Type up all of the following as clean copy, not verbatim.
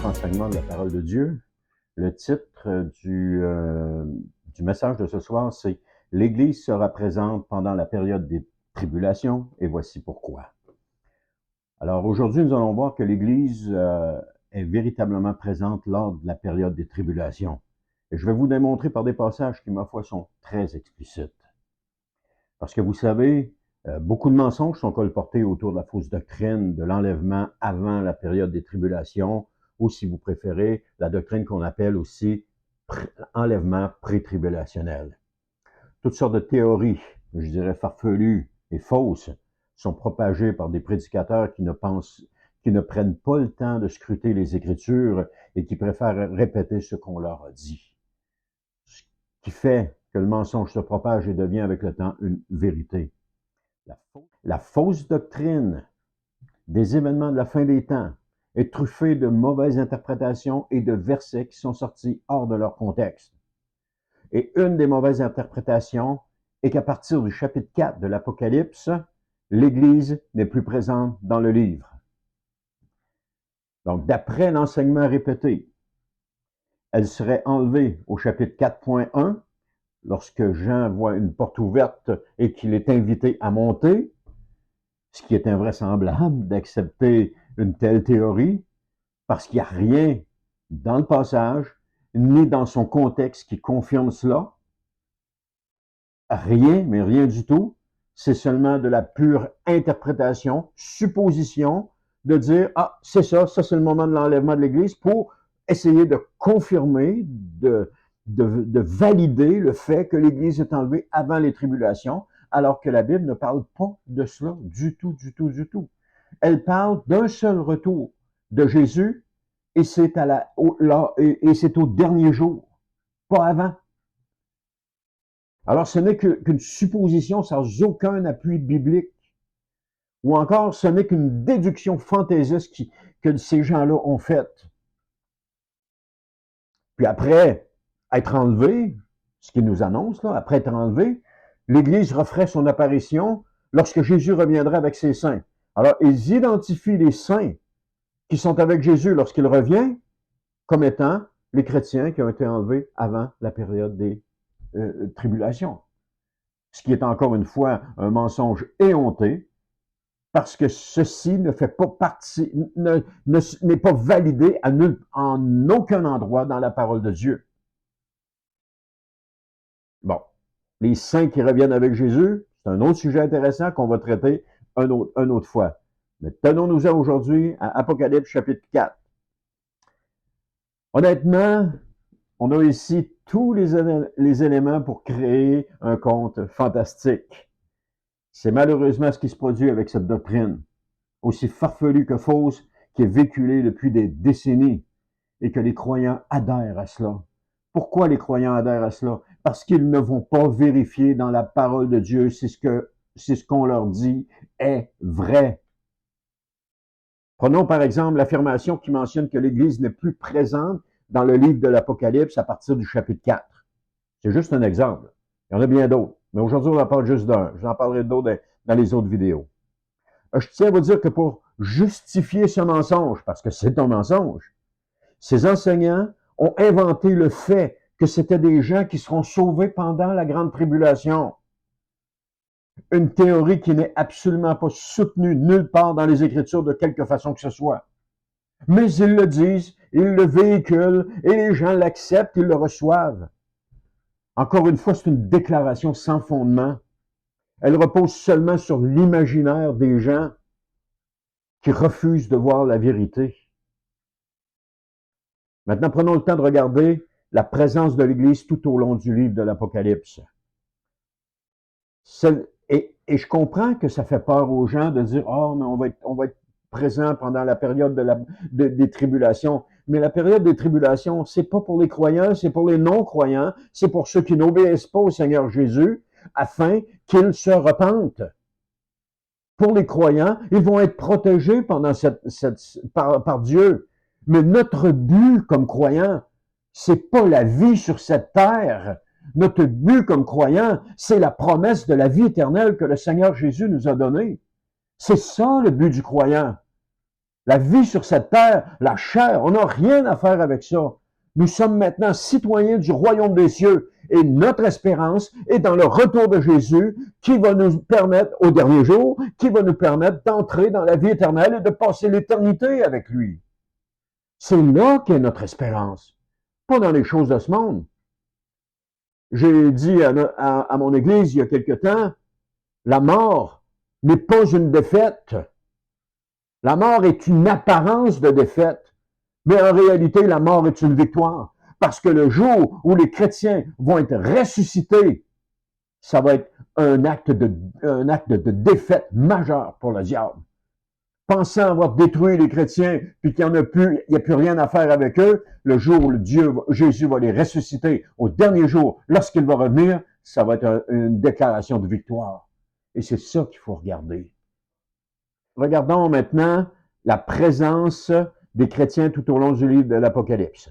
enseignement de la parole de Dieu. Le titre du message de ce soir, c'est « L'Église sera présente pendant la période des tribulations, et voici pourquoi ». Alors aujourd'hui, nous allons voir que l'Église est véritablement présente lors de la période des tribulations. Et je vais vous démontrer par des passages qui, ma foi, sont très explicites. Parce que vous savez, beaucoup de mensonges sont colportés autour de la fausse doctrine de l'enlèvement avant la période des tribulations, ou si vous préférez, la doctrine qu'on appelle aussi enlèvement pré-tribulationnel. Toutes sortes de théories, je dirais farfelues et fausses, sont propagées par des prédicateurs qui ne prennent pas le temps de scruter les Écritures et qui préfèrent répéter ce qu'on leur a dit. Ce qui fait que le mensonge se propage et devient avec le temps une vérité. La fausse doctrine des événements de la fin des temps est truffée de mauvaises interprétations et de versets qui sont sortis hors de leur contexte. Et une des mauvaises interprétations est qu'à partir du chapitre 4 de l'Apocalypse, l'Église n'est plus présente dans le livre. Donc, d'après l'enseignement répété, elle serait enlevée au chapitre 4.1, lorsque Jean voit une porte ouverte et qu'il est invité à monter, ce qui est invraisemblable d'accepter une telle théorie, parce qu'il n'y a rien dans le passage, ni dans son contexte qui confirme cela. Rien, mais rien du tout. C'est seulement de la pure interprétation, supposition, de dire « Ah, c'est ça c'est le moment de l'enlèvement de l'Église » pour essayer de confirmer, de valider le fait que l'Église est enlevée avant les tribulations, alors que la Bible ne parle pas de cela du tout. Elle parle d'un seul retour de Jésus, et c'est au dernier jour, pas avant. Alors, ce n'est qu'une supposition sans aucun appui biblique. Ou encore, ce n'est qu'une déduction fantaisiste que ces gens-là ont faite. Puis après être enlevé, ce qu'ils nous annoncent, là, après être enlevé, l'Église referait son apparition lorsque Jésus reviendra avec ses saints. Alors, ils identifient les saints qui sont avec Jésus lorsqu'il revient comme étant les chrétiens qui ont été enlevés avant la période des tribulations. Ce qui est encore une fois un mensonge éhonté, parce que ceci ne fait pas partie, n'est pas validé en aucun endroit dans la parole de Dieu. Bon, les saints qui reviennent avec Jésus, c'est un autre sujet intéressant qu'on va traiter une autre fois. Mais tenons-nous-en aujourd'hui à Apocalypse chapitre 4. Honnêtement, on a ici tous les éléments pour créer un conte fantastique. C'est malheureusement ce qui se produit avec cette doctrine, aussi farfelue que fausse, qui est véhiculée depuis des décennies et que les croyants adhèrent à cela. Pourquoi les croyants adhèrent à cela? Parce qu'ils ne vont pas vérifier dans la parole de Dieu si ce qu'on leur dit est vrai. Prenons par exemple l'affirmation qui mentionne que l'Église n'est plus présente dans le livre de l'Apocalypse à partir du chapitre 4. C'est juste un exemple. Il y en a bien d'autres. Mais aujourd'hui, on en parle juste d'un. J'en parlerai d'autres dans les autres vidéos. Je tiens à vous dire que pour justifier ce mensonge, parce que c'est un mensonge, ces enseignants ont inventé le fait que c'était des gens qui seront sauvés pendant la grande tribulation. Une théorie qui n'est absolument pas soutenue nulle part dans les Écritures de quelque façon que ce soit. Mais ils le disent, ils le véhiculent, et les gens l'acceptent, ils le reçoivent. Encore une fois, c'est une déclaration sans fondement. Elle repose seulement sur l'imaginaire des gens qui refusent de voir la vérité. Maintenant, prenons le temps de regarder la présence de l'Église tout au long du livre de l'Apocalypse. Et je comprends que ça fait peur aux gens de dire « Oh, mais on va être présent pendant la période des tribulations. » Mais la période des tribulations, c'est pas pour les croyants, c'est pour les non-croyants, c'est pour ceux qui n'obéissent pas au Seigneur Jésus, afin qu'ils se repentent. Pour les croyants, ils vont être protégés pendant par Dieu. Mais notre but comme croyants, c'est pas la vie sur cette terre. Notre but comme croyants, c'est la promesse de la vie éternelle que le Seigneur Jésus nous a donnée. C'est ça le but du croyant. La vie sur cette terre, la chair, on n'a rien à faire avec ça. Nous sommes maintenant citoyens du royaume des cieux et notre espérance est dans le retour de Jésus qui va nous permettre, au dernier jour, qui va nous permettre d'entrer dans la vie éternelle et de passer l'éternité avec lui. C'est là qu'est notre espérance, pas dans les choses de ce monde. J'ai dit à mon église il y a quelque temps, la mort n'est pas une défaite. La mort est une apparence de défaite. Mais en réalité, la mort est une victoire. Parce que le jour où les chrétiens vont être ressuscités, ça va être un acte de défaite majeure pour le diable. Pensant avoir détruit les chrétiens, puis qu'il n'y a plus rien à faire avec eux, le jour où Jésus va les ressusciter, au dernier jour, lorsqu'il va revenir, ça va être une déclaration de victoire. Et c'est ça qu'il faut regarder. Regardons maintenant la présence des chrétiens tout au long du livre de l'Apocalypse.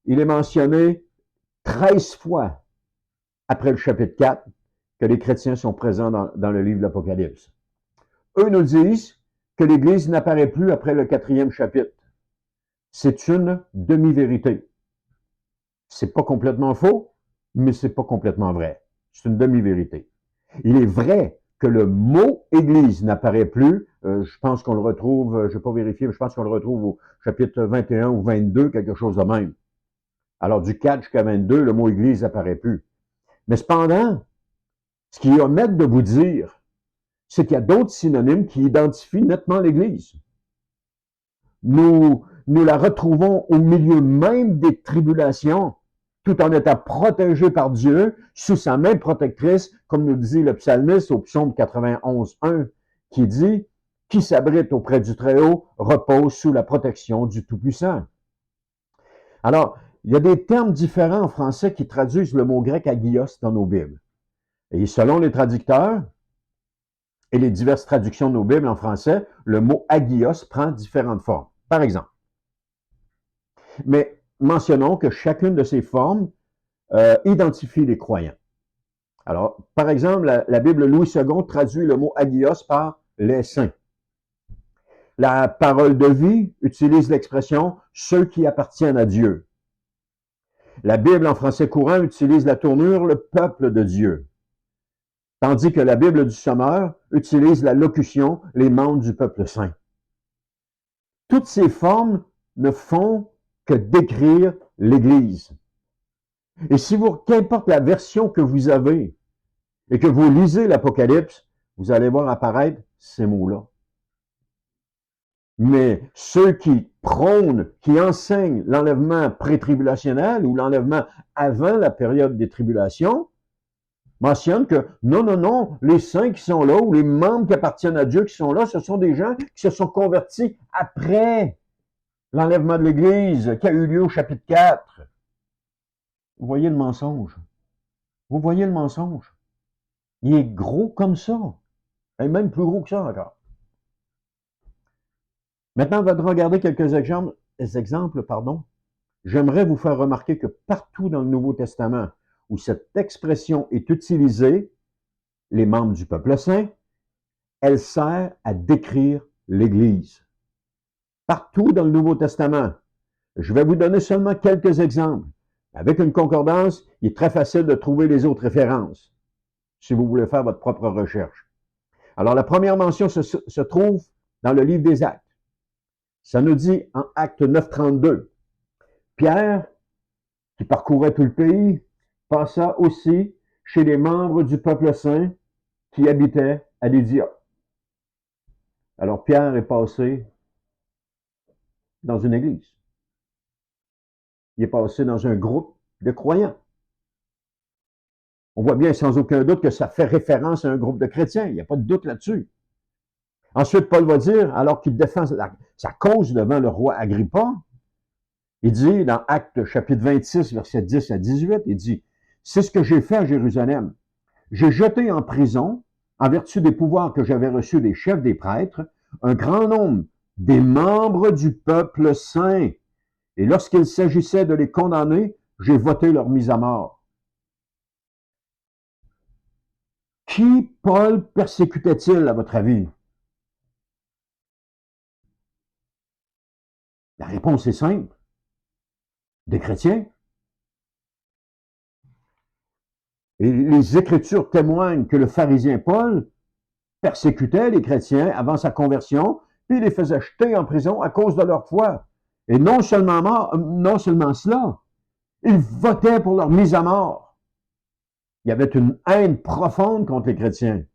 Il est mentionné 13 fois après le chapitre 4 que les chrétiens sont présents dans le livre de l'Apocalypse. Eux nous disent que l'Église n'apparaît plus après le 4e chapitre. C'est une demi-vérité. C'est pas complètement faux, mais c'est pas complètement vrai. C'est une demi-vérité. Il est vrai que le mot Église n'apparaît plus. Je pense qu'on le retrouve, je n'ai pas vérifié, mais je pense qu'on le retrouve au chapitre 21 ou 22, quelque chose de même. Alors, du 4 jusqu'à 22, le mot Église n'apparaît plus. Mais cependant, ce qu'il y a à mettre de vous dire, c'est qu'il y a d'autres synonymes qui identifient nettement l'Église. Nous la retrouvons au milieu même des tribulations, tout en étant protégés par Dieu, sous sa main protectrice, comme nous dit le psalmiste au psaume 91:1, qui dit « Qui s'abrite auprès du Très-Haut repose sous la protection du Tout-Puissant ». Alors, il y a des termes différents en français qui traduisent le mot grec agios dans nos Bibles. Et selon les traducteurs et les diverses traductions de nos Bibles en français, le mot agios prend différentes formes. Par exemple, mais mentionnons que chacune de ces formes identifie les croyants. Alors, par exemple, la Bible Louis II traduit le mot agios par les saints. La parole de vie utilise l'expression ceux qui appartiennent à Dieu. La Bible en français courant utilise la tournure le peuple de Dieu. Tandis que la Bible du Sommeur utilise la locution les membres du peuple saint. Toutes ces formes ne font que décrire l'Église. Et si vous, qu'importe la version que vous avez et que vous lisez l'Apocalypse, vous allez voir apparaître ces mots-là. Mais ceux qui prônent, qui enseignent l'enlèvement pré-tribulationnel ou l'enlèvement avant la période des tribulations, mentionnent que non, les saints qui sont là ou les membres qui appartiennent à Dieu qui sont là, ce sont des gens qui se sont convertis après l'enlèvement de l'Église qui a eu lieu au chapitre 4. Vous voyez le mensonge. Vous voyez le mensonge. Il est gros comme ça. Et même plus gros que ça encore. Maintenant, on va regarder quelques exemples. J'aimerais vous faire remarquer que partout dans le Nouveau Testament où cette expression est utilisée, les membres du peuple saint, elle sert à décrire l'Église. Partout dans le Nouveau Testament. Je vais vous donner seulement quelques exemples. Avec une concordance, il est très facile de trouver les autres références, si vous voulez faire votre propre recherche. Alors, la première mention se trouve dans le livre des Actes. Ça nous dit en Acte 9:32, Pierre, qui parcourait tout le pays, passa aussi chez les membres du peuple saint qui habitaient à Lydia. Alors, Pierre est passé dans une église. Il est passé dans un groupe de croyants. On voit bien sans aucun doute que ça fait référence à un groupe de chrétiens. Il n'y a pas de doute là-dessus. Ensuite, Paul va dire, alors qu'il défend sa cause devant le roi Agrippa, il dit dans Actes chapitre 26, versets 10 à 18, il dit, « C'est ce que j'ai fait à Jérusalem. J'ai jeté en prison, en vertu des pouvoirs que j'avais reçus des chefs des prêtres, un grand nombre des membres du peuple saint. Et lorsqu'il s'agissait de les condamner, j'ai voté leur mise à mort. » Qui Paul persécutait-il, à votre avis? La réponse est simple. Des chrétiens. Et les Écritures témoignent que le pharisien Paul persécutait les chrétiens avant sa conversion, puis les faisait jeter en prison à cause de leur foi. Et non seulement cela, il votait pour leur mise à mort. Il y avait une haine profonde contre les chrétiens.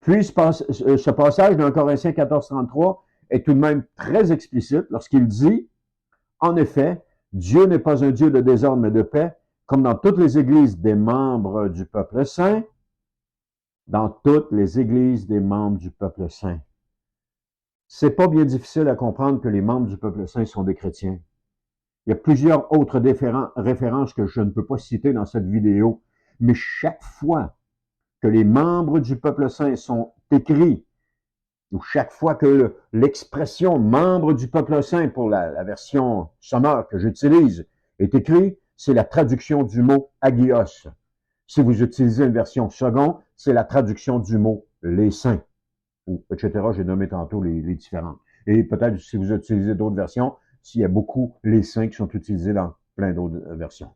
Puis ce passage dans Corinthiens 14:33 est tout de même très explicite lorsqu'il dit, en effet, Dieu n'est pas un Dieu de désordre mais de paix, comme dans toutes les églises des membres du peuple saint, dans toutes les églises des membres du peuple saint. C'est pas bien difficile à comprendre que les membres du peuple saint sont des chrétiens. Il y a plusieurs autres références que je ne peux pas citer dans cette vidéo, mais chaque fois que les membres du peuple saint sont écrits, ou chaque fois que l'expression membre du peuple saint pour la version sommaire que j'utilise est écrite, c'est la traduction du mot agios. Si vous utilisez une version seconde, c'est la traduction du mot les saints, ou etc. J'ai nommé tantôt les différentes. Et peut-être si vous utilisez d'autres versions, s'il y a beaucoup les saints qui sont utilisés dans plein d'autres versions.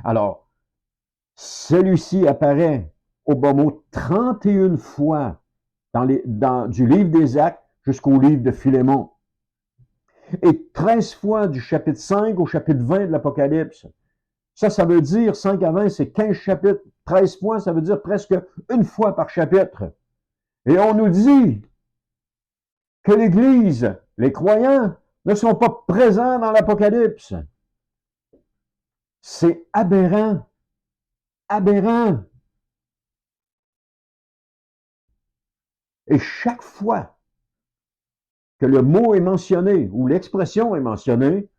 Alors, celui-ci apparaît au bas mot 31 fois du livre des Actes jusqu'au livre de Philémon. Et 13 fois du chapitre 5 au chapitre 20 de l'Apocalypse. Ça veut dire 5 à 20, c'est 15 chapitres. 13 fois, ça veut dire presque une fois par chapitre. Et on nous dit que l'Église, les croyants, ne sont pas présents dans l'Apocalypse. C'est aberrant. Aberrant. Et chaque fois que le mot est mentionné ou l'expression est mentionnée,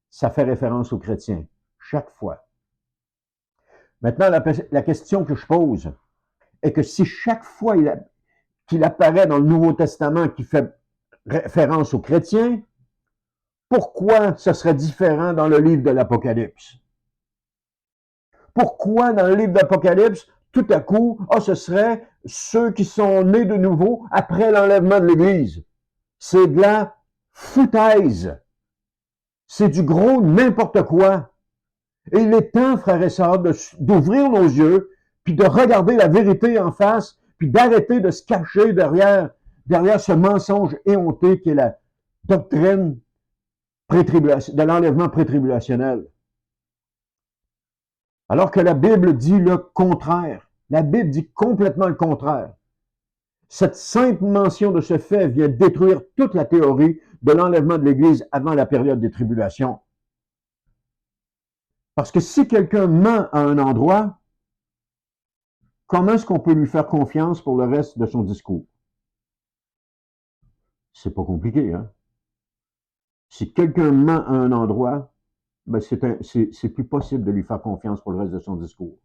ça fait référence aux chrétiens. Chaque fois. Maintenant, la question que je pose est que si chaque fois qu'il apparaît dans le Nouveau Testament qui fait référence aux chrétiens, pourquoi ce serait différent dans le livre de l'Apocalypse? Pourquoi dans le livre de l'Apocalypse, tout à coup, ce serait ceux qui sont nés de nouveau après l'enlèvement de l'Église? C'est de la foutaise. C'est du gros n'importe quoi. Et il est temps, frères et sœurs, d'ouvrir nos yeux, puis de regarder la vérité en face, puis d'arrêter de se cacher derrière ce mensonge éhonté qui est la doctrine de l'enlèvement prétribulationnel. Alors que la Bible dit le contraire. La Bible dit complètement le contraire. Cette simple mention de ce fait vient détruire toute la théorie de l'enlèvement de l'Église avant la période des tribulations. Parce que si quelqu'un ment à un endroit, comment est-ce qu'on peut lui faire confiance pour le reste de son discours? C'est pas compliqué, hein? Si quelqu'un ment à un endroit, ben c'est plus possible de lui faire confiance pour le reste de son discours.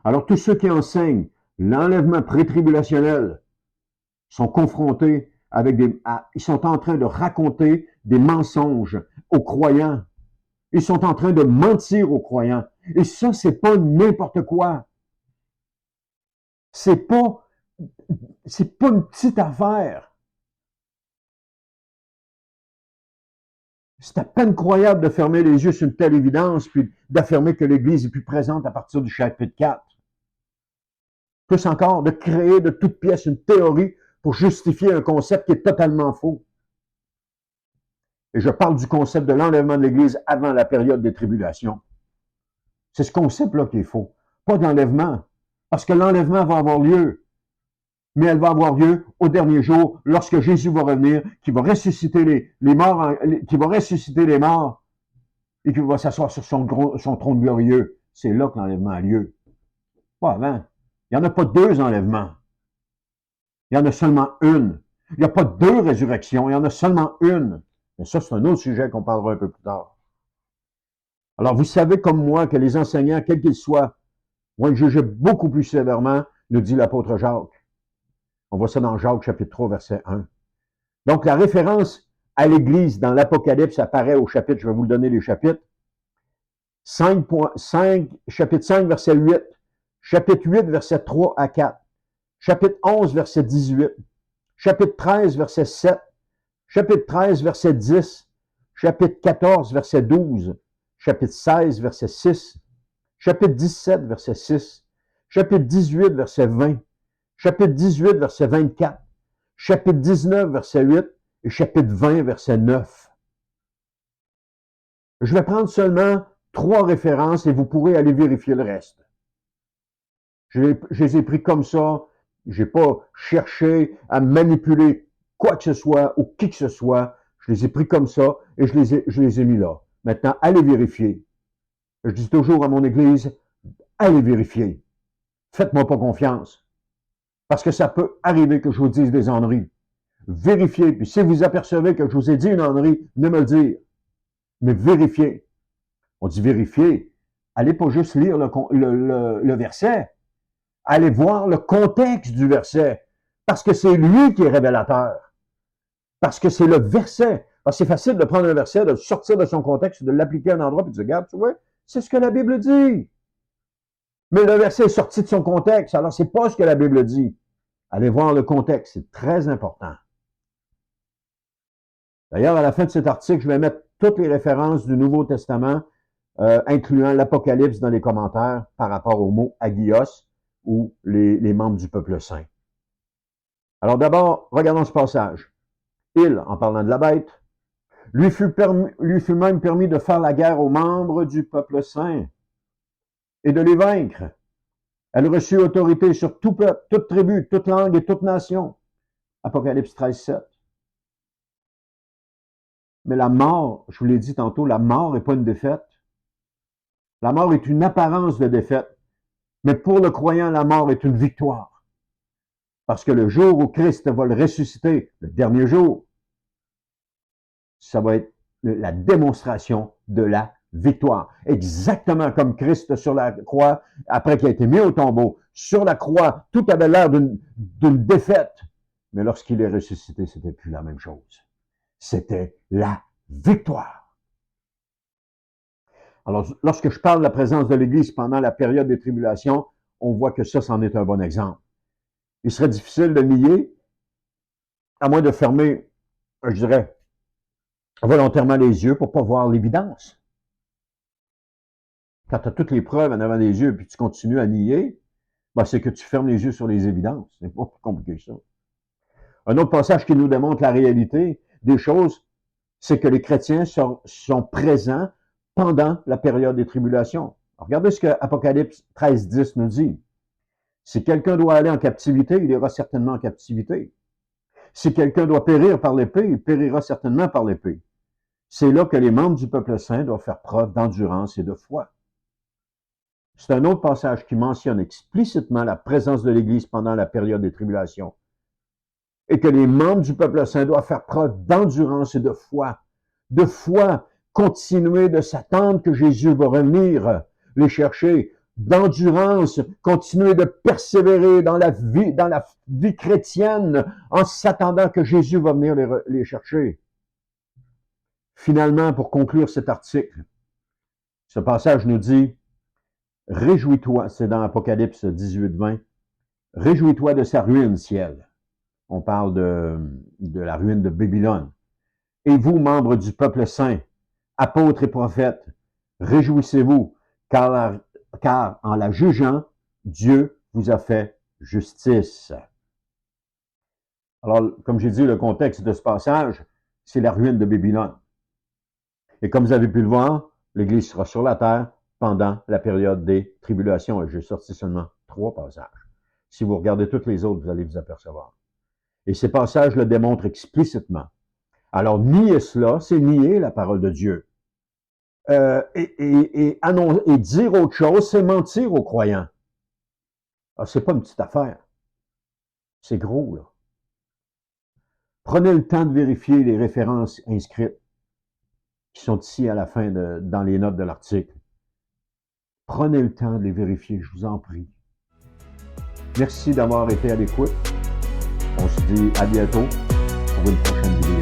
Alors tous ceux qui enseignent l'enlèvement prétribulationnel sont confrontés avec ils sont en train de raconter des mensonges aux croyants. Ils sont en train de mentir aux croyants. Et ça, c'est pas n'importe quoi. C'est pas une petite affaire. C'est à peine croyable de fermer les yeux sur une telle évidence, puis d'affirmer que l'Église est plus présente à partir du chapitre 4. Plus encore, de créer de toutes pièces une théorie pour justifier un concept qui est totalement faux. Et je parle du concept de l'enlèvement de l'Église avant la période des tribulations. C'est ce concept-là qui est faux. Pas d'enlèvement. Parce que l'enlèvement va avoir lieu. Mais elle va avoir lieu au dernier jour, lorsque Jésus va revenir, qui va ressusciter les morts, qui va ressusciter les morts, et qui va s'asseoir sur son trône glorieux. C'est là que l'enlèvement a lieu. Pas avant. Il n'y en a pas deux enlèvements. Il y en a seulement une. Il n'y a pas deux résurrections, il y en a seulement une. Mais ça, c'est un autre sujet qu'on parlera un peu plus tard. Alors, vous savez comme moi que les enseignants, quels qu'ils soient, vont être jugés beaucoup plus sévèrement, nous dit l'apôtre Jacques. On voit ça dans Jacques chapitre 3, verset 1. Donc, la référence à l'Église dans l'Apocalypse apparaît au chapitre, je vais vous donner les chapitres, chapitre 5, verset 8, chapitre 8, verset 3 à 4, chapitre 11, verset 18, chapitre 13, verset 7, chapitre 13, verset 10, chapitre 14, verset 12, chapitre 16, verset 6, chapitre 17, verset 6, chapitre 18, verset 20, chapitre 18, verset 24, chapitre 19, verset 8 et chapitre 20, verset 9. Je vais prendre seulement 3 références et vous pourrez aller vérifier le reste. Je les ai pris comme ça. Je n'ai pas cherché à manipuler quoi que ce soit ou qui que ce soit. Je les ai pris comme ça et je les ai mis là. Maintenant, allez vérifier. Je dis toujours à mon église, allez vérifier. Faites-moi pas confiance. Parce que ça peut arriver que je vous dise des enneries. Vérifiez. Puis si vous apercevez que je vous ai dit une ennerie, venez me le dire. Mais vérifiez. On dit vérifier. Allez pas juste lire le verset. Allez voir le contexte du verset. Parce que c'est lui qui est révélateur. Parce que c'est le verset. Parce que c'est facile de prendre un verset, de le sortir de son contexte, de l'appliquer à un endroit, puis de dire, regarde, tu vois, c'est ce que la Bible dit. Mais le verset est sorti de son contexte, alors c'est pas ce que la Bible dit. Allez voir le contexte, c'est très important. D'ailleurs, à la fin de cet article, je vais mettre toutes les références du Nouveau Testament, incluant l'Apocalypse dans les commentaires par rapport au mot Hagios ou les membres du peuple saint. Alors d'abord, regardons ce passage. Il, en parlant de la bête, lui fut même permis de faire la guerre aux membres du peuple saint et de les vaincre. Elle reçut autorité sur tout peuple, toute tribu, toute langue et toute nation. Apocalypse 13, 7. Mais la mort, je vous l'ai dit tantôt, la mort n'est pas une défaite. La mort est une apparence de défaite. Mais pour le croyant, la mort est une victoire. Parce que le jour où Christ va le ressusciter, le dernier jour, ça va être la démonstration de la victoire. Exactement comme Christ sur la croix, après qu'il a été mis au tombeau, sur la croix, tout avait l'air d'une défaite. Mais lorsqu'il est ressuscité, c'était plus la même chose. C'était la victoire. Alors, lorsque je parle de la présence de l'Église pendant la période des tribulations, on voit que ça, c'en est un bon exemple. Il serait difficile de nier, à moins de fermer, je dirais, volontairement les yeux pour ne pas voir l'évidence. Quand tu as toutes les preuves en avant des yeux et tu continues à nier, ben c'est que tu fermes les yeux sur les évidences. C'est pas plus compliqué que ça. Un autre passage qui nous démontre la réalité des choses, c'est que les chrétiens sont présents pendant la période des tribulations. Alors, regardez ce que Apocalypse 13, 10 nous dit. Si quelqu'un doit aller en captivité, il ira certainement en captivité. Si quelqu'un doit périr par l'épée, il périra certainement par l'épée. C'est là que les membres du peuple saint doivent faire preuve d'endurance et de foi. C'est un autre passage qui mentionne explicitement la présence de l'Église pendant la période des tribulations. Et que les membres du peuple saint doivent faire preuve d'endurance et de foi. De foi, continuer de s'attendre que Jésus va revenir les chercher. D'endurance, continuer de persévérer dans la vie chrétienne en s'attendant que Jésus va venir les chercher. Finalement, pour conclure cet article, ce passage nous dit, réjouis-toi, c'est dans Apocalypse 18, 20, réjouis-toi de sa ruine, ciel. On parle de la ruine de Babylone. Et vous, membres du peuple saint, apôtres et prophètes, réjouissez-vous, car en la jugeant, Dieu vous a fait justice. Alors, comme j'ai dit, le contexte de ce passage, c'est la ruine de Babylone. Et comme vous avez pu le voir, l'Église sera sur la terre pendant la période des tribulations. Et j'ai sorti seulement 3 passages. Si vous regardez tous les autres, vous allez vous apercevoir. Et ces passages le démontrent explicitement. Alors, nier cela, c'est nier la parole de Dieu. Et dire autre chose, c'est mentir aux croyants. Alors, c'est pas une petite affaire. C'est gros, là. Prenez le temps de vérifier les références inscrites qui sont ici à la fin dans les notes de l'article. Prenez le temps de les vérifier, je vous en prie. Merci d'avoir été à l'écoute. On se dit à bientôt pour une prochaine vidéo.